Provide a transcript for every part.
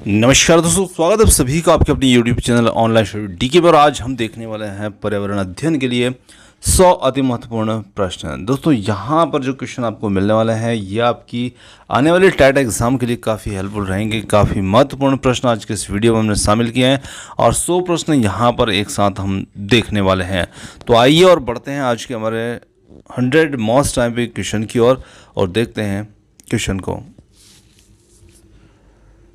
नमस्कार दोस्तों, स्वागत है आप सभी का आपके अपनी YouTube channel online study DK पर। आज हम देखने वाले हैं पर्यावरण अध्ययन के लिए 100 अति महत्वपूर्ण प्रश्न। दोस्तों यहाँ पर जो क्वेश्चन आपको मिलने वाले हैं ये आपकी आने वाले टेट एग्जाम के लिए काफ़ी हेल्पफुल रहेंगे। काफ़ी महत्वपूर्ण प्रश्न आज के इस वीडियो में हमने शामिल किए हैं और 100 प्रश्न यहाँ पर एक साथ हम देखने वाले हैं। तो आइए और बढ़ते हैं आज के हमारे 100 मोस्ट टाइम पे क्वेश्चन की ओर और देखते हैं क्वेश्चन को।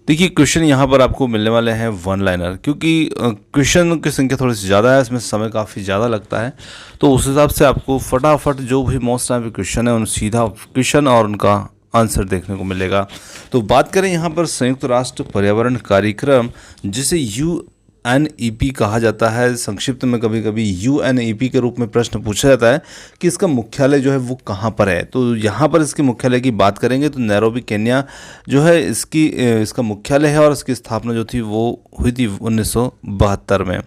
देखिए क्वेश्चन यहाँ पर आपको मिलने वाले हैं वन लाइनर, क्योंकि क्वेश्चन की संख्या थोड़ी सी ज़्यादा है, इसमें समय काफ़ी ज़्यादा लगता है। तो उस हिसाब से आपको फटाफट जो भी मोस्ट टाइम पे क्वेश्चन है उन सीधा क्वेश्चन और उनका आंसर देखने को मिलेगा। तो बात करें यहाँ पर संयुक्त राष्ट्र पर्यावरण कार्यक्रम, जिसे UNEP कहा जाता है, संक्षिप्त में कभी कभी UNEP के रूप में प्रश्न पूछा जाता है कि इसका मुख्यालय जो है वो कहाँ पर है। तो यहाँ पर इसके मुख्यालय की बात करेंगे तो नैरोबी केन्या जो है इसका मुख्यालय है और इसकी स्थापना जो थी वो हुई थी 1972 में।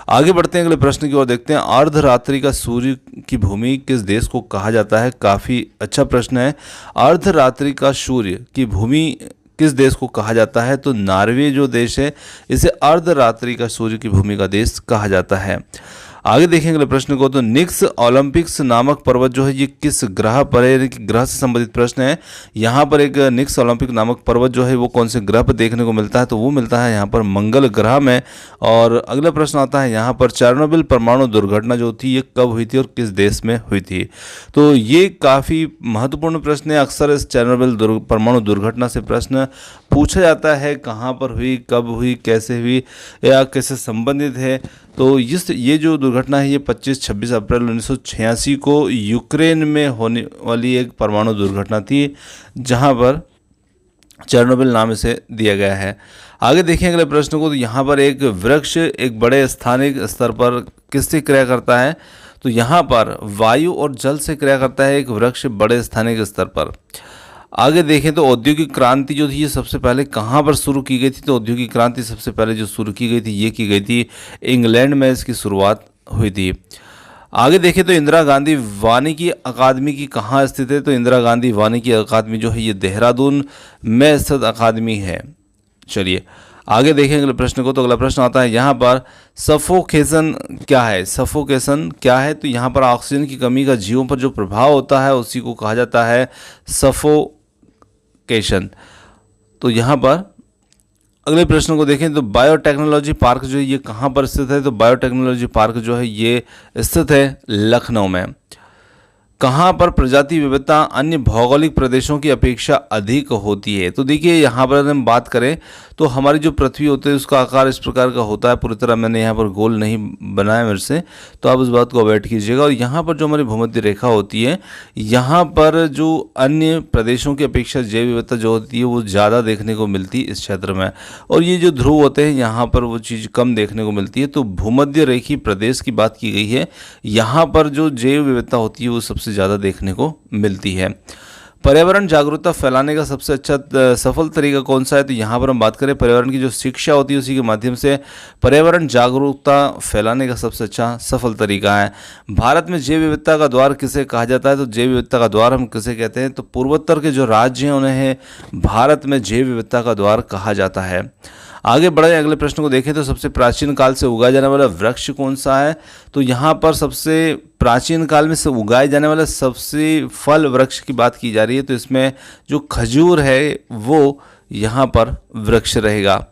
आगे बढ़ते हैं अगले प्रश्न की ओर, देखते हैं अर्धरात्रि का सूर्य की भूमि किस देश को कहा जाता है। काफ़ी अच्छा प्रश्न है। अर्धरात्रि का सूर्य की भूमि किस देश को कहा जाता है, तो नॉर्वे जो देश है इसे अर्धरात्रि का सूर्य की भूमि का देश कहा जाता है। आगे देखेंगे अगले प्रश्न को, तो निक्स ओलंपिक्स नामक पर्वत जो है ये किस ग्रह पर है, यानी कि ग्रह से संबंधित प्रश्न है। यहाँ पर एक निक्स ओलंपिक नामक पर्वत जो है वो कौन से ग्रह पर देखने को मिलता है, तो वो मिलता है यहाँ पर मंगल ग्रह में। और अगला प्रश्न आता है यहाँ पर चेरनोबिल परमाणु दुर्घटना जो थी ये कब हुई थी और किस देश में हुई थी। तो ये काफ़ी महत्वपूर्ण प्रश्न है। अक्सर इस चेरनोबिल परमाणु दुर्घटना से प्रश्न पूछा जाता है, कहाँ पर हुई, कब हुई, कैसे हुई या कैसे संबंधित है। तो ये जो दुर्घटना है ये 25-26 अप्रैल 1986 को यूक्रेन में होने वाली एक परमाणु दुर्घटना थी, जहां पर चेरनोबिल नाम इसे दिया गया है। आगे देखें अगले प्रश्न को, तो यहाँ पर एक वृक्ष एक बड़े स्थानिक स्तर पर किससे क्रिया करता है, तो यहाँ पर वायु और जल से क्रिया करता है एक वृक्ष बड़े स्थानिक स्तर पर। आगे देखें तो औद्योगिक क्रांति जो थी ये सबसे पहले कहाँ पर शुरू की गई थी, तो औद्योगिक क्रांति सबसे पहले जो शुरू की गई थी ये की गई थी इंग्लैंड में, इसकी शुरुआत हुई थी। आगे देखें तो इंदिरा गांधी वानिकी अकादमी की कहाँ स्थित है, तो इंदिरा गांधी वानिकी अकादमी जो है ये देहरादून में स्थित अकादमी है। चलिए आगे देखें अगले प्रश्न को, तो अगला प्रश्न आता है यहाँ पर सफोकेशन क्या है। सफोकेशन क्या है, तो यहाँ पर ऑक्सीजन की कमी का जीवों पर जो प्रभाव होता है उसी को कहा जाता है सफोकेशन। तो यहाँ पर अगले प्रश्न को देखें तो बायोटेक्नोलॉजी पार्क जो है ये कहाँ पर स्थित है, तो बायोटेक्नोलॉजी पार्क जो है ये स्थित है लखनऊ में। कहाँ पर प्रजाति विविधता अन्य भौगोलिक प्रदेशों की अपेक्षा अधिक होती है, तो देखिए यहाँ पर हम बात करें तो हमारी जो पृथ्वी होती है उसका आकार इस प्रकार का होता है। पूरी तरह मैंने यहाँ पर गोल नहीं बनाया मेरे से, तो आप उस बात को अवॉइड कीजिएगा। और यहाँ पर जो हमारी भूमध्य रेखा होती है यहाँ पर जो अन्य प्रदेशों की अपेक्षा जैव विविधता जो होती है वो ज़्यादा देखने को मिलती है इस क्षेत्र में, और ये जो ध्रुव होते हैं यहाँ पर वो चीज़ कम देखने को मिलती है। तो भूमध्य रेखीय प्रदेश की बात की गई है, यहाँ पर जो जैव विविधता होती है वो सबसे ज़्यादा देखने को मिलती है। पर्यावरण जागरूकता फैलाने का सबसे अच्छा सफल तरीका कौन सा है, तो यहाँ पर हम बात करें पर्यावरण की जो शिक्षा होती है उसी के माध्यम से पर्यावरण जागरूकता फैलाने का सबसे अच्छा सफल तरीका है। भारत में जैव विविधता का द्वार किसे कहा जाता है, तो जैव विविधता का द्वार हम किसे कहते हैं, तो पूर्वोत्तर के जो राज्य हैं उन्हें भारत में जैव विविधता का द्वार कहा जाता है। आगे बढ़े अगले प्रश्न को देखें तो सबसे प्राचीन काल से उगाया जाने वाला वृक्ष कौन सा है, तो यहाँ पर सबसे प्राचीन काल में से उगाए जाने वाला सबसे फल वृक्ष की बात की जा रही है, तो इसमें जो खजूर है वो यहाँ पर वृक्ष रहेगा।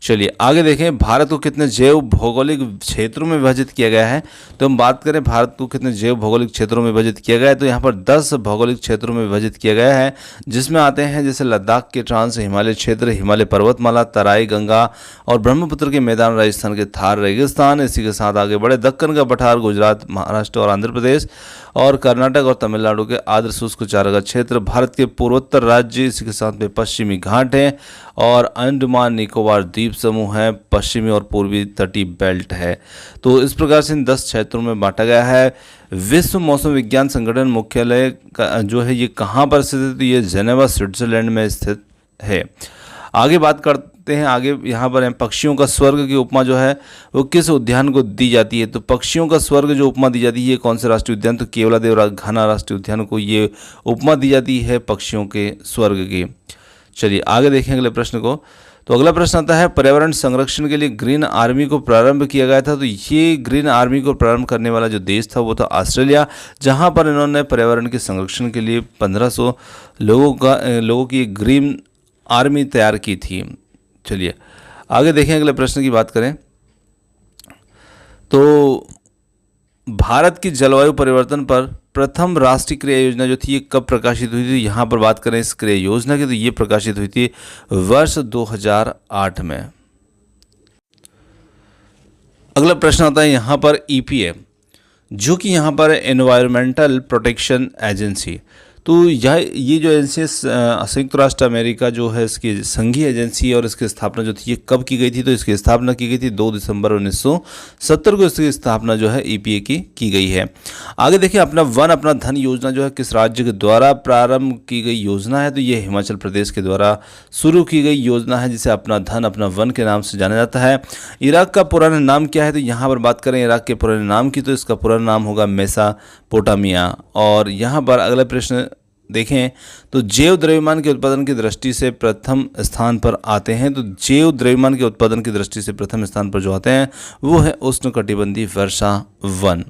चलिए आगे देखें भारत को कितने जैव भौगोलिक क्षेत्रों में विभाजित किया गया है, तो हम बात करें भारत को कितने जैव भौगोलिक क्षेत्रों में विभाजित किया गया है, तो यहाँ पर 10 भौगोलिक क्षेत्रों में विभाजित किया गया है, जिसमें आते हैं जैसे लद्दाख के ट्रांस हिमालय क्षेत्र, हिमालय पर्वतमाला, तराई गंगा और ब्रह्मपुत्र के मैदान, राजस्थान के थार रेगिस्तान। इसी के साथ आगे बढ़े दक्कन का पठार, गुजरात, महाराष्ट्र और आंध्र प्रदेश और कर्नाटक और तमिलनाडु के आर्द्र शुष्क चारागाह क्षेत्र, भारत के पूर्वोत्तर राज्य, इसी के साथ में पश्चिमी घाट हैं और अंडमान निकोबार द्वीप समूह है, पश्चिमी और पूर्वी तटीय बेल्ट है। तो इस प्रकार से इन 10 क्षेत्रों में बांटा गया है। विश्व मौसम विज्ञान संगठन मुख्यालय का जो है ये कहाँ पर स्थित है, तो ये जेनेवा स्विट्जरलैंड में स्थित है। आगे बात करते हैं, आगे यहाँ पर हैं पक्षियों का स्वर्ग की उपमा जो है वो किस उद्यान को दी जाती है, तो पक्षियों का स्वर्ग जो उपमा दी जाती है ये कौन से राष्ट्रीय उद्यान, तो केवलादेव घाना राष्ट्रीय उद्यान को ये उपमा दी जाती है पक्षियों के स्वर्ग की। चलिए आगे देखें अगले प्रश्न को। तो अगला प्रश्न आता है, पर्यावरण संरक्षण के लिए ग्रीन आर्मी को प्रारंभ किया गया था। तो ये ग्रीन आर्मी को प्रारंभ करने वाला जो देश था वो था ऑस्ट्रेलिया, जहां पर इन्होंने पर्यावरण के संरक्षण के लिए 1500 लोगों की ग्रीन आर्मी तैयार की थी। चलिए आगे देखें अगले प्रश्न की बात करें तो भारत की जलवायु परिवर्तन पर प्रथम राष्ट्रीय क्रिया योजना जो थी ये कब प्रकाशित हुई थी। यहाँ पर बात करें इस क्रिया योजना की तो ये प्रकाशित हुई थी वर्ष 2008 में। अगला प्रश्न आता है यहाँ पर ईपीए, जो कि यहाँ पर एनवायरमेंटल प्रोटेक्शन एजेंसी। तो ये जो एजेंसी संयुक्त राष्ट्र अमेरिका जो है इसकी संघीय एजेंसी है और इसकी स्थापना जो थी ये कब की गई थी। तो इसकी स्थापना की गई थी 2 दिसंबर 1970 को इसकी स्थापना जो है ईपीए की गई है। आगे देखिए, अपना वन अपना धन योजना जो है किस राज्य के द्वारा प्रारंभ की गई योजना है। तो ये हिमाचल प्रदेश के द्वारा शुरू की गई योजना है जिसे अपना धन अपना वन के नाम से जाना जाता है। इराक का पुराना नाम क्या है। तो यहाँ पर बात करें इराक के पुराने नाम की तो इसका पुराना नाम होगा मेसोपोटामिया। और यहाँ पर अगला प्रश्न देखें तो जैव द्रव्यमान के उत्पादन की दृष्टि से प्रथम स्थान पर आते हैं। तो जैव द्रव्यमान के उत्पादन की दृष्टि से प्रथम स्थान पर जो आते हैं वो है उष्णकटिबंधीय वर्षा वन।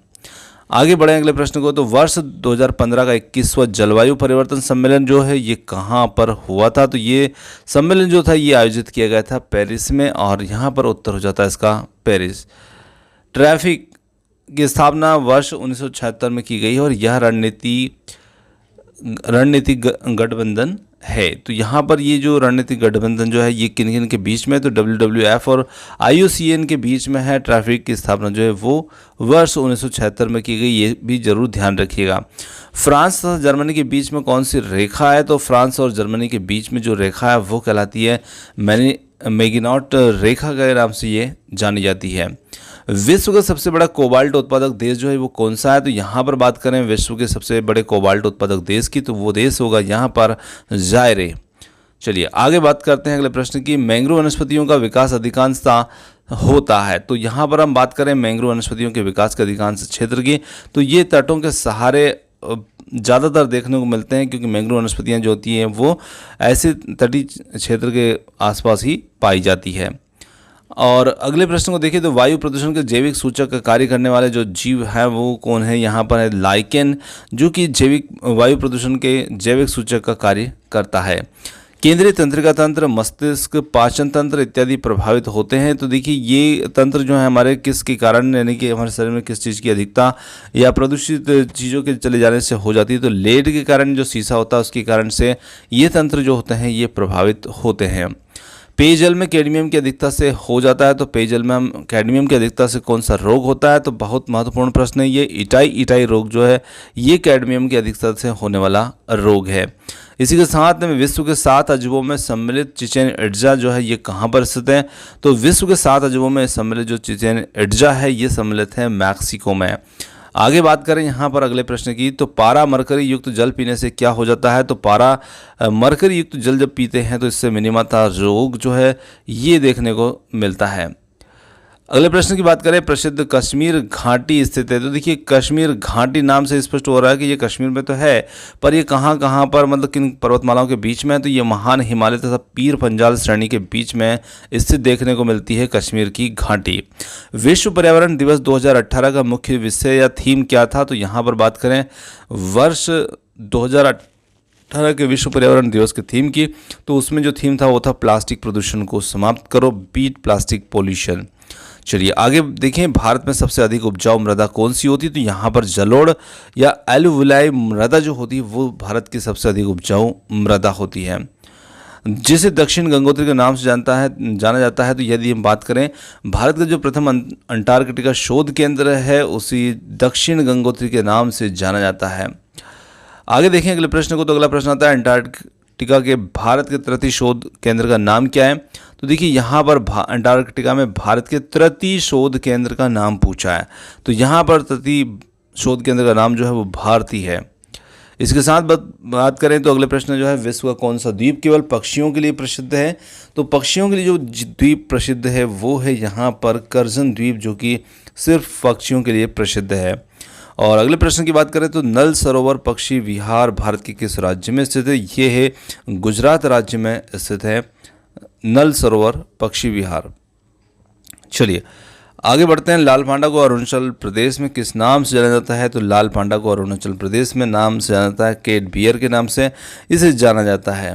आगे बढ़े अगले प्रश्न को। तो वर्ष 2015 का 21वां जलवायु परिवर्तन सम्मेलन जो है ये कहाँ पर हुआ था। तो ये सम्मेलन जो था ये आयोजित किया गया था पेरिस में, और यहाँ पर उत्तर हो जाता है इसका पेरिस। ट्रैफिक की स्थापना वर्ष 1976 में की गई और यह रणनीतिक गठबंधन है। तो यहाँ पर ये जो रणनीतिक गठबंधन जो है ये किन किन के बीच में, तो WWF और IUCN के बीच में है। ट्रैफिक की स्थापना जो है वो वर्ष 1976 में की गई, ये भी जरूर ध्यान रखिएगा। फ्रांस तथा जर्मनी के बीच में कौन सी रेखा है। तो फ्रांस और जर्मनी के बीच में जो रेखा है वो कहलाती है मैगिनॉट रेखा के नाम से ये जानी जाती है। विश्व का सबसे बड़ा कोबाल्ट उत्पादक देश जो है वो कौन सा है। तो यहाँ पर बात करें विश्व के सबसे बड़े कोबाल्ट उत्पादक देश की तो वो देश होगा यहाँ पर जायरे। चलिए आगे बात करते हैं अगले प्रश्न की। मैंग्रोव वनस्पतियों का विकास अधिकांशतः होता है। तो यहाँ पर हम बात करें मैंग्रोव वनस्पतियों के विकास के अधिकांश क्षेत्र की, तो ये तटों के सहारे ज़्यादातर देखने को मिलते हैं, क्योंकि मैंग्रोव वनस्पतियाँ जो होती हैं वो ऐसे तटीय क्षेत्र के आसपास ही पाई जाती है। और अगले प्रश्न को देखिए तो वायु प्रदूषण के जैविक सूचक का कार्य करने वाले जो जीव है वो कौन है। यहाँ पर है लाइकेन, जो कि जैविक वायु प्रदूषण के जैविक सूचक का कार्य करता है। केंद्रीय तंत्रिका तंत्र, मस्तिष्क, पाचन तंत्र इत्यादि प्रभावित होते हैं। तो देखिए ये तंत्र जो है हमारे किस के कारण, यानी कि हमारे शरीर में किस चीज़ की अधिकता या प्रदूषित चीज़ों के चले जाने से हो जाती है। तो लेड के कारण जो शीशा होता है उसके कारण से ये तंत्र जो होते हैं ये प्रभावित होते हैं। पेयजल में कैडमियम की अधिकता से हो जाता है। तो पेयजल में हम कैडमियम की अधिकता से कौन सा रोग होता है। तो बहुत महत्वपूर्ण प्रश्न है ये। इटाई रोग जो है ये कैडमियम की अधिकता से होने वाला रोग है। इसी के साथ में विश्व के 7 अजूबों में सम्मिलित चिचेन इट्जा जो है ये कहाँ पर स्थित है। तो विश्व के 7 अजूबों में सम्मिलित जो चिचेन इट्जा है ये सम्मिलित है मैक्सिको में। आगे बात करें यहाँ पर अगले प्रश्न की, तो पारा मरकरी युक्त जल पीने से क्या हो जाता है। तो पारा मरकरी युक्त जल जब पीते हैं तो इससे मिनीमाता रोग जो है ये देखने को मिलता है। अगले प्रश्न की बात करें, प्रसिद्ध कश्मीर घाटी स्थित है। तो देखिए कश्मीर घाटी नाम से स्पष्ट हो रहा है कि ये कश्मीर में तो है, पर ये कहाँ पर मतलब किन पर्वतमालाओं के बीच में है। तो ये महान हिमालय तथा पीर पंजाल श्रेणी के बीच में स्थित देखने को मिलती है कश्मीर की घाटी। विश्व पर्यावरण दिवस 2018 का मुख्य विषय या थीम क्या था। तो यहाँ पर बात करें वर्ष 2018 के विश्व पर्यावरण दिवस के थीम की, तो उसमें जो थीम था वो था प्लास्टिक प्रदूषण को समाप्त करो, बीट प्लास्टिक पॉल्यूशन। चलिए आगे देखें, भारत में सबसे अधिक उपजाऊ मृदा कौन सी होती है। तो यहाँ पर जलोढ़ या एलुविलाई मृदा जो होती है वो भारत की सबसे अधिक उपजाऊ मृदा होती है, जिसे दक्षिण गंगोत्री के नाम से जाना जाता है। तो यदि हम बात करें भारत का जो प्रथम अंटार्कटिका शोध केंद्र है उसी दक्षिण गंगोत्री के नाम से जाना जाता है। आगे देखें अगले प्रश्न को। तो अगला प्रश्न आता है अंटार्कटिका के भारत के तटीय शोध केंद्र का नाम क्या है। तो देखिए यहाँ पर अंटार्कटिका में भारत के तटीय शोध केंद्र का नाम पूछा है। तो यहाँ पर तटीय शोध केंद्र का नाम जो है वो भारती है। इसके साथ बात करें तो अगले प्रश्न जो है, विश्व का कौन सा द्वीप केवल पक्षियों के लिए प्रसिद्ध है। तो पक्षियों के लिए जो द्वीप प्रसिद्ध है वो है यहाँ पर करजन द्वीप, जो कि सिर्फ पक्षियों के लिए प्रसिद्ध है। और अगले प्रश्न की बात करें तो नल सरोवर पक्षी विहार भारत के किस राज्य में स्थित है? ये है गुजरात राज्य में स्थित है नल सरोवर पक्षी विहार। चलिए आगे बढ़ते हैं। लाल पांडा को अरुणाचल प्रदेश में किस नाम से जाना जाता है? तो लाल पांडा को अरुणाचल प्रदेश में नाम से जाना जाता है केट बियर के नाम से इसे जाना जाता है।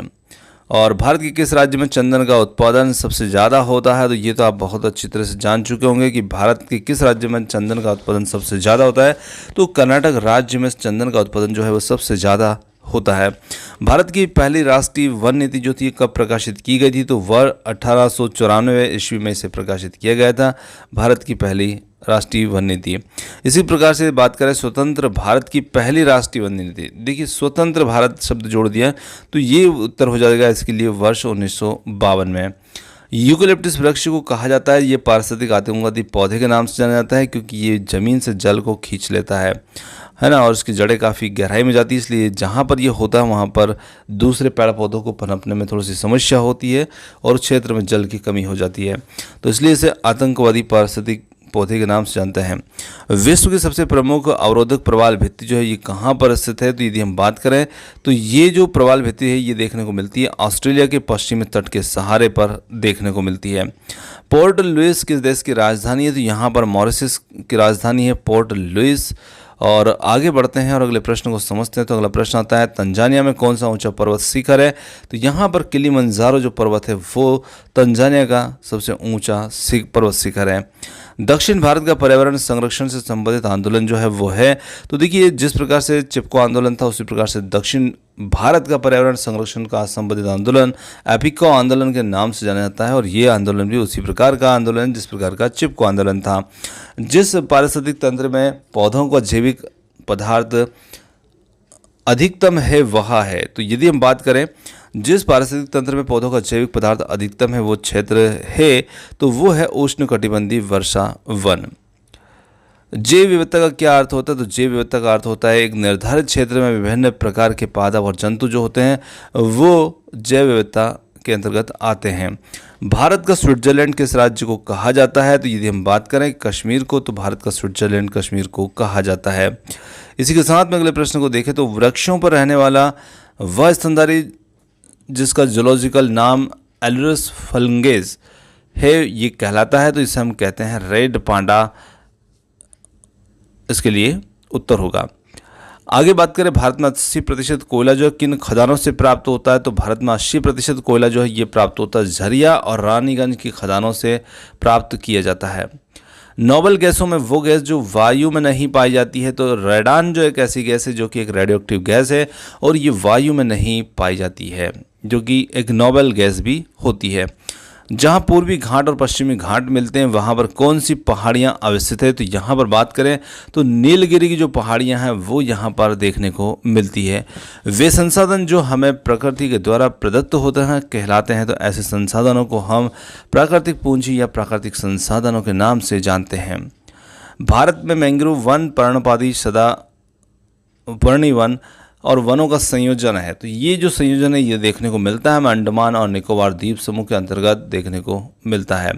और भारत के किस राज्य में चंदन का उत्पादन सबसे ज़्यादा होता है? तो ये तो आप बहुत अच्छी तरह से जान चुके होंगे कि भारत के किस राज्य में चंदन का उत्पादन सबसे ज़्यादा होता है। तो कर्नाटक राज्य में चंदन का उत्पादन जो है वो सबसे ज़्यादा होता है। भारत की पहली राष्ट्रीय वन नीति जो थी कब प्रकाशित की गई थी? तो वर्ष 1894 ईस्वी में इसे प्रकाशित किया गया था, भारत की पहली राष्ट्रीय वन नीति। इसी प्रकार से बात करें स्वतंत्र भारत की पहली राष्ट्रीय वन नीति, देखिए स्वतंत्र भारत शब्द जोड़ दिया तो ये उत्तर हो जाएगा इसके लिए वर्ष 1952 में। यूकेलिप्टस वृक्ष को कहा जाता है, ये पारिस्थितिक आतंकवादी पौधे के नाम से जाना जाता है क्योंकि ये ज़मीन से जल को खींच लेता है ना, और इसकी जड़ें काफ़ी गहराई में जाती है, इसलिए जहाँ पर ये होता है वहाँ पर दूसरे पेड़ पौधों को पनपने में थोड़ी सी समस्या होती है और उस क्षेत्र में जल की कमी हो जाती है, तो इसलिए इसे आतंकवादी पारिस्थितिक पौधे के नाम से जानते हैं। विश्व की सबसे प्रमुख अवरोधक प्रवाल भित्ति जो है ये कहाँ पर स्थित है? तो यदि हम बात करें तो ये जो प्रवाल भित्ति है ये देखने को मिलती है ऑस्ट्रेलिया के पश्चिमी तट के सहारे पर देखने को मिलती है। पोर्ट लुइस किस देश की राजधानी है? तो यहाँ पर मॉरिशस की राजधानी है पोर्ट लुइस। और आगे बढ़ते हैं और अगले प्रश्न को समझते हैं। तो अगला प्रश्न आता है तंजानिया में कौन सा ऊंचा पर्वत शिखर है? तो यहाँ पर किलिमंजारो जो पर्वत है वो तंजानिया का सबसे ऊंचा पर्वत शिखर है। दक्षिण भारत का पर्यावरण संरक्षण से संबंधित आंदोलन जो है वो है, तो देखिए जिस प्रकार से चिपको आंदोलन था उसी प्रकार से दक्षिण भारत का पर्यावरण संरक्षण का संबंधित आंदोलन एपिको आंदोलन के नाम से जाना जाता है, और ये आंदोलन भी उसी प्रकार का आंदोलन जिस प्रकार का चिपको आंदोलन था। जिस पारिस्थितिक तंत्र में पौधों का जैविक पदार्थ अधिकतम है वह है, तो यदि हम बात करें जिस पारिस्थितिक तंत्र में पौधों का जैविक पदार्थ अधिकतम है वो क्षेत्र है तो वो है उष्णकटिबंधीय वर्षा वन। जैव विविधता का क्या अर्थ होता है? तो जैव विविधता का अर्थ होता है एक निर्धारित क्षेत्र में विभिन्न प्रकार के पादप और जंतु जो होते हैं वो जैव विविधता के अंतर्गत आते हैं। भारत का स्विट्जरलैंड किस राज्य को कहा जाता है? तो यदि हम बात करें कश्मीर को तो भारत का स्विट्जरलैंड कश्मीर को कहा जाता है। इसी के साथ में अगले प्रश्न को देखें तो वृक्षों पर रहने वाला वह स्तनधारी जिसका जूलॉजिकल नाम एलुरस फलंगेज है ये कहलाता है, तो इसे हम कहते हैं रेड पांडा, इसके लिए उत्तर होगा। आगे बात करें भारत में 80% कोयला जो है किन खदानों से प्राप्त होता है? तो भारत में 80% कोयला जो है ये प्राप्त होता है झरिया और रानीगंज की खदानों से प्राप्त किया जाता है। नोबल गैसों में वो गैस जो वायु में नहीं पाई जाती है, तो रेडान जो एक ऐसी गैस है जो कि एक रेडियोएक्टिव गैस है और ये वायु में नहीं पाई जाती है, जो कि एक नोबल गैस भी होती है। जहाँ पूर्वी घाट और पश्चिमी घाट मिलते हैं वहाँ पर कौन सी पहाड़ियाँ अवस्थित है? तो यहाँ पर बात करें तो नीलगिरी की जो पहाड़ियाँ हैं वो यहाँ पर देखने को मिलती है। वे संसाधन जो हमें प्रकृति के द्वारा प्रदत्त होते हैं कहलाते हैं, तो ऐसे संसाधनों को हम प्राकृतिक पूंजी या प्राकृतिक संसाधनों के नाम से जानते हैं। भारत में मैंग्रोव वन पर्णपाती सदापर्णी वन और वनों का संयोजन है, तो ये जो संयोजन है ये देखने को मिलता है हमें अंडमान और निकोबार द्वीप समूह के अंतर्गत देखने को मिलता है।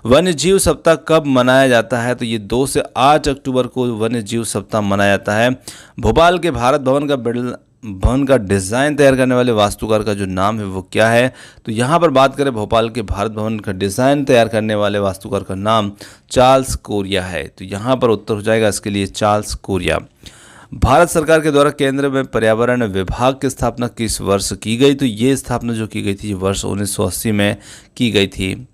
वन्य जीव सप्ताह कब मनाया जाता है? तो ये 2 से 8 अक्टूबर को वन्य जीव सप्ताह मनाया जाता है। भोपाल के भारत भवन का डिज़ाइन तैयार करने वाले वास्तुकार का जो नाम है वो क्या है? तो यहाँ पर बात करें भोपाल के भारत भवन का डिज़ाइन तैयार करने वाले वास्तुकार का नाम चार्ल्स कोरिया है, तो यहाँ पर उत्तर हो जाएगा इसके लिए चार्ल्स कोरिया। भारत सरकार के द्वारा केंद्र में पर्यावरण विभाग की स्थापना किस वर्ष की गई? तो ये स्थापना जो की गई थी वर्ष 1980 में की गई थी।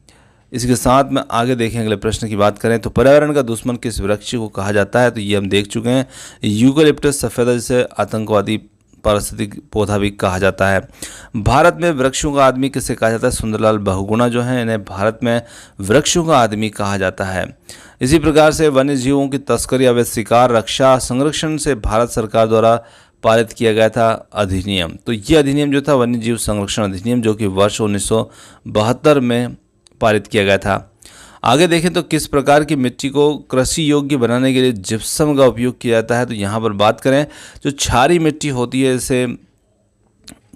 इसके साथ में आगे देखें अगले प्रश्न की बात करें तो पर्यावरण का दुश्मन किस वृक्ष को कहा जाता है? तो ये हम देख चुके हैं यूकेलिप्टस सफेदा, जिसे आतंकवादी पारिस्थितिक पौधा भी कहा जाता है। भारत में वृक्षों का आदमी किसे कहा जाता है? सुंदरलाल बहुगुणा जो है इन्हें भारत में वृक्षों का आदमी कहा जाता है। इसी प्रकार से वन्य जीवों की तस्करी, अवैध शिकार, रक्षा, संरक्षण से भारत सरकार द्वारा पारित किया गया था अधिनियम। तो ये अधिनियम जो था वन्य जीव संरक्षण अधिनियम, जो कि वर्ष 1972 में पारित किया गया था। आगे देखें तो किस प्रकार की मिट्टी को कृषि योग्य बनाने के लिए जिप्सम का उपयोग किया जाता है? तो यहाँ पर बात करें जो क्षारीय मिट्टी होती है इसे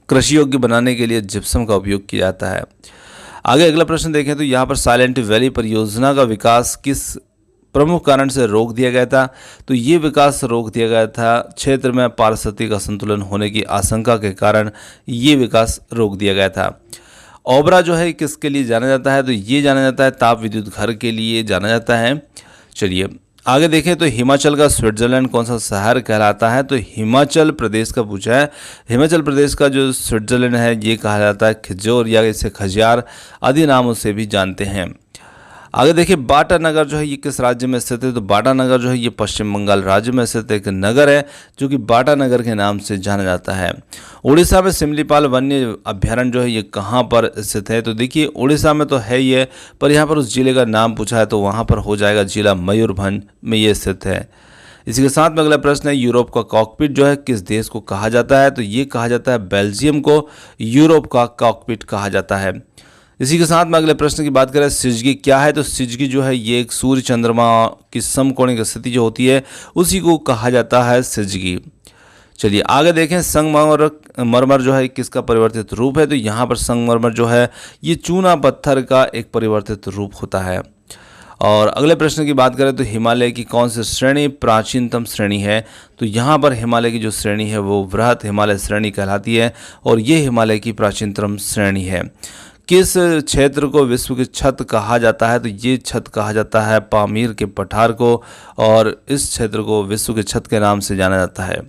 कृषि योग्य बनाने के लिए जिप्सम का उपयोग किया जाता है। आगे अगला प्रश्न देखें तो यहाँ पर साइलेंट वैली परियोजना का विकास किस प्रमुख कारण से रोक दिया गया था। तो ये विकास रोक दिया गया था, क्षेत्र में पारिस्थितिक असंतुलन होने की आशंका के कारण ये विकास रोक दिया गया था। ओबरा जो है किसके लिए जाना जाता है? तो ये जाना जाता है ताप विद्युत घर के लिए जाना जाता है। चलिए आगे देखें तो हिमाचल का स्विट्जरलैंड कौन सा शहर कहलाता है? तो हिमाचल प्रदेश का पूछा है। हिमाचल प्रदेश का जो स्विट्जरलैंड है ये कहा जाता है खिजोर या इसे खजियार आदि नामों से भी जानते हैं। आगे देखिए बाटा नगर जो है ये किस राज्य में स्थित है? तो बाटा नगर जो है ये पश्चिम बंगाल राज्य में स्थित एक नगर है जो कि बाटा नगर के नाम से जाना जाता है। उड़ीसा में सिमलीपाल वन्य अभ्यारण्य जो है ये कहाँ पर स्थित है? तो देखिए उड़ीसा में तो है ये, पर यहाँ पर उस जिले का नाम पूछा है तो वहाँ पर हो जाएगा जिला मयूरभंज में ये स्थित है। इसी के साथ में अगला प्रश्न है यूरोप का कॉकपिट जो है किस देश को कहा जाता है? तो ये कहा जाता है बेल्जियम को यूरोप का कॉकपिट कहा जाता है। इसी के साथ में अगले प्रश्न की बात करें सिजगी क्या है? तो सिजगी जो है ये एक सूर्य चंद्रमा की समकोणिक स्थिति जो होती है उसी को कहा जाता है सिजगी। चलिए आगे देखें संगमरमर जो है किसका परिवर्तित रूप है? तो यहाँ पर संगमरमर जो है ये चूना पत्थर का एक परिवर्तित रूप होता है। और अगले प्रश्न की बात करें तो हिमालय की कौन सी श्रेणी प्राचीनतम श्रेणी है? तो यहाँ पर हिमालय की जो श्रेणी है वो बृहत हिमालय श्रेणी कहलाती है और ये हिमालय की प्राचीनतम श्रेणी है। किस क्षेत्र को विश्व की छत कहा जाता है? तो ये छत कहा जाता है पामीर के पठार को और इस क्षेत्र को विश्व की छत के नाम से जाना जाता है।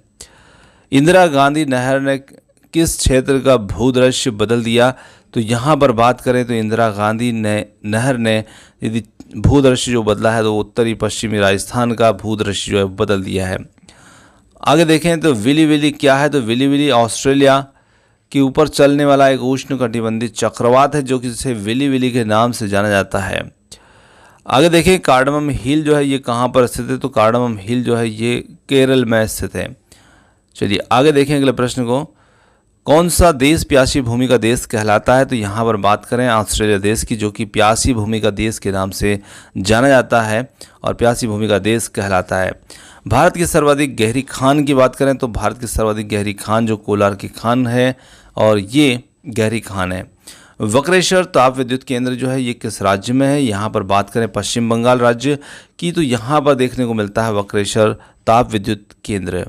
इंदिरा गांधी नहर ने किस क्षेत्र का भूदृश्य बदल दिया? तो यहाँ पर बात करें तो इंदिरा गांधी नहर ने यदि भूदृश्य जो बदला है तो उत्तरी पश्चिमी राजस्थान का भूदृश्य जो है बदल दिया है। आगे देखें तो विली विली क्या है? तो विली विली ऑस्ट्रेलिया के ऊपर चलने वाला एक उष्णकटिबंधीय चक्रवात है जो कि इसे विली विली के नाम से जाना जाता है। आगे देखें कार्डमम हिल जो है ये कहाँ पर स्थित है? तो कार्डमम हिल जो है ये केरल में स्थित है। चलिए आगे देखें अगले प्रश्न को, कौन सा देश प्यासी भूमि का देश कहलाता है? तो यहाँ पर बात करें ऑस्ट्रेलिया देश की जो कि प्यासी भूमि का देश के नाम से जाना जाता है और प्यासी भूमि का देश कहलाता है। भारत की सर्वाधिक गहरी खान की बात करें तो भारत की सर्वाधिक गहरी खान जो कोलार की खान है और ये गहरी खान है। वक्रेश्वर ताप विद्युत केंद्र जो है ये किस राज्य में है? यहाँ पर बात करें पश्चिम बंगाल राज्य की तो यहाँ पर देखने को मिलता है वक्रेश्वर ताप विद्युत केंद्र।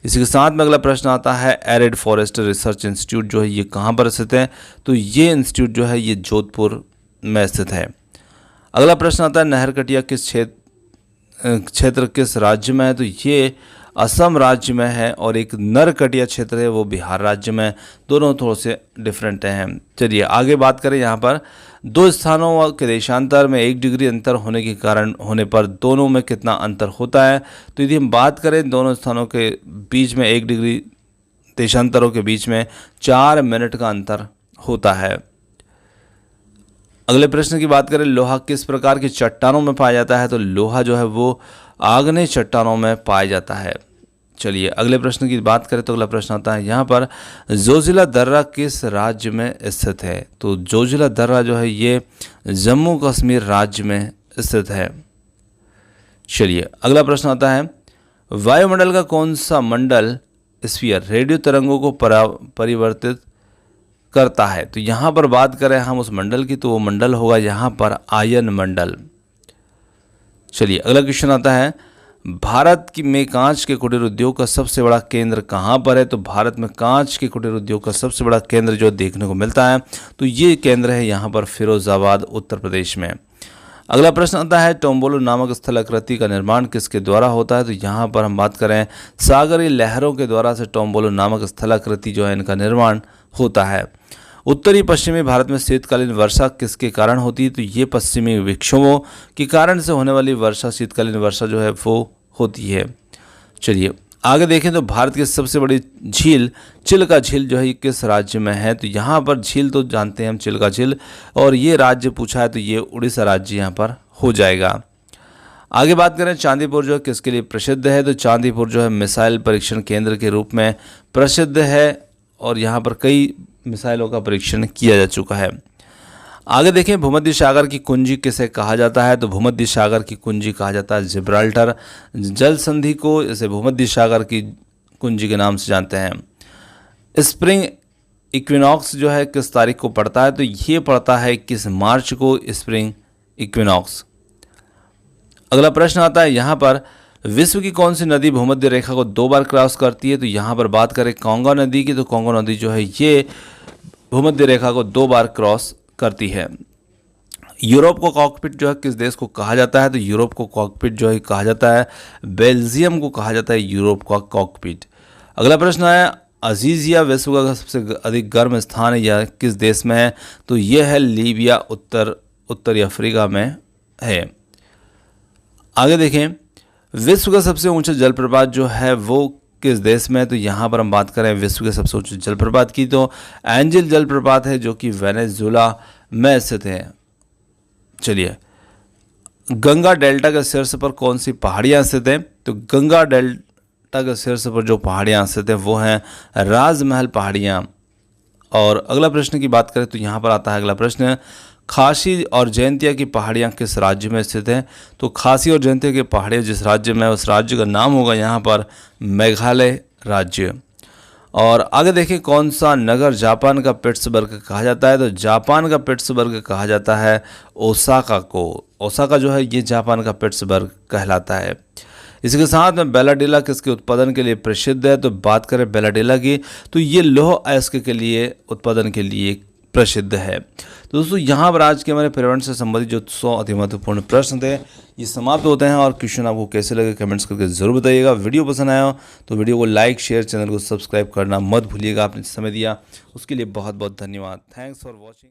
इसी के साथ में अगला प्रश्न आता है एरिड फॉरेस्ट रिसर्च इंस्टीट्यूट जो है ये कहाँ पर स्थित है? तो ये इंस्टीट्यूट जो है ये जोधपुर में स्थित है। अगला प्रश्न आता है नहरकटिया किस क्षेत्र किस राज्य में है? तो ये असम राज्य में है और एक नरकटिया क्षेत्र है वो बिहार राज्य में। दोनों थोड़े से डिफरेंट हैं। चलिए आगे बात करें यहाँ पर दो स्थानों के देशांतर में 1 डिग्री अंतर होने के कारण होने पर दोनों में कितना अंतर होता है? तो यदि हम बात करें दोनों स्थानों के बीच में 1 डिग्री देशांतरों के बीच में 4 मिनट का अंतर होता है। अगले प्रश्न की बात करें लोहा किस प्रकार की चट्टानों में पाया जाता है? तो लोहा जो है वो आग्नेय चट्टानों में पाया जाता है। चलिए अगले प्रश्न की बात करें तो अगला प्रश्न आता है यहाँ पर जोजिला दर्रा किस राज्य में स्थित है? तो जोजिला दर्रा जो है ये जम्मू कश्मीर राज्य में स्थित है। चलिए अगला प्रश्न आता है वायुमंडल का कौन सा मंडल स्फीयर रेडियो तरंगों को परिवर्तित करता है? तो यहाँ पर बात करें हम उस मंडल की तो वो मंडल होगा यहाँ पर आयन मंडल। चलिए अगला क्वेश्चन आता है भारत में कांच के कुटीर उद्योग का सबसे बड़ा केंद्र कहाँ पर है? तो भारत में कांच के कुटीर उद्योग का सबसे बड़ा केंद्र जो देखने को मिलता है तो ये केंद्र है यहाँ पर फिरोजाबाद उत्तर प्रदेश में। अगला प्रश्न आता है टोम्बोलो नामक स्थलाकृति का निर्माण किसके द्वारा होता है? तो यहाँ पर हम बात करें सागरीय लहरों के द्वारा से टोम्बोलो नामक स्थलाकृति जो है इनका निर्माण होता है। उत्तरी पश्चिमी भारत में शीतकालीन वर्षा किसके कारण होती है? तो ये पश्चिमी विक्षोभों के कारण से होने वाली वर्षा शीतकालीन वर्षा जो है वो होती है। चलिए आगे देखें तो भारत की सबसे बड़ी झील चिल्का झील जो है ये किस राज्य में है? तो यहाँ पर झील तो जानते हैं हम चिल्का झील और ये राज्य पूछा है तो ये उड़ीसा राज्य यहाँ पर हो जाएगा। आगे बात करें चांदीपुर जो है किसके लिए प्रसिद्ध है? तो चांदीपुर जो है मिसाइल परीक्षण केंद्र के रूप में प्रसिद्ध है और यहाँ पर कई मिसाइलों का परीक्षण किया जा चुका है। आगे देखें भूमध्य सागर की कुंजी किसे कहा जाता है? तो भूमध्य सागर की कुंजी कहा जाता है जिब्राल्टर जल संधि को इसे भूमध्य सागर की कुंजी के नाम से जानते हैं। स्प्रिंग इक्विनॉक्स जो है किस तारीख को पड़ता है? तो ये पड़ता है 21 मार्च को स्प्रिंग इक्विनॉक्स। अगला प्रश्न आता है यहाँ पर, विश्व की कौन सी नदी भूमध्य रेखा को 2 बार क्रॉस करती है? तो यहाँ पर बात करें कांगो नदी की, तो कांगो नदी जो है ये भूमध्य रेखा को 2 बार क्रॉस करती है। यूरोप को कॉकपिट जो है किस देश को कहा जाता है? तो यूरोप को कॉकपिट जो है कहा जाता है बेल्जियम को कहा जाता है यूरोप का कॉकपिट। अगला प्रश्न है, अजीजिया विश्व का सबसे अधिक गर्म स्थान है या किस देश में है? तो यह है लीबिया, उत्तरी अफ्रीका में है। आगे देखें, विश्व का सबसे ऊंचा जलप्रपात जो है वो किस देश में है? तो यहाँ पर हम बात करें विश्व के सबसे ऊंचे जलप्रपात की, तो एंजिल जलप्रपात है जो कि वेनेजुला में स्थित है। चलिए, गंगा डेल्टा के शीर्ष पर कौन सी पहाड़ियाँ स्थित हैं? तो गंगा डेल्टा के शीर्ष पर जो पहाड़ियाँ स्थित हैं वो हैं राजमहल पहाड़ियाँ। और अगला प्रश्न की बात करें तो यहाँ पर आता है अगला प्रश्न, खासी और जयंतिया की पहाड़ियाँ किस राज्य में स्थित हैं? तो खासी और जयंतिया की पहाड़ियाँ जिस राज्य में है उस राज्य का नाम होगा यहाँ पर मेघालय राज्य। और आगे देखिए, कौन सा नगर जापान का पिट्सबर्ग कहा जाता है? तो जापान का पिट्सबर्ग कहा जाता है ओसाका को। ओसाका जो है ये जापान का पिट्सबर्ग कहलाता है। इसके साथ में बेलाडेला किसके उत्पादन के लिए प्रसिद्ध है? तो बात करें बेलाडेला की, तो ये लौह अयस्क के लिए उत्पादन के लिए प्रसिद्ध है। तो दोस्तों, यहाँ पर आज के हमारे पर्यावरण से संबंधित जो 100 अति महत्वपूर्ण प्रश्न थे ये समाप्त होते हैं। और क्वेश्चन आपको कैसे लगे कमेंट्स करके ज़रूर बताइएगा। वीडियो पसंद आया हो तो वीडियो को लाइक, शेयर, चैनल को सब्सक्राइब करना मत भूलिएगा। आपने समय दिया उसके लिए बहुत बहुत धन्यवाद। Thanks for watching.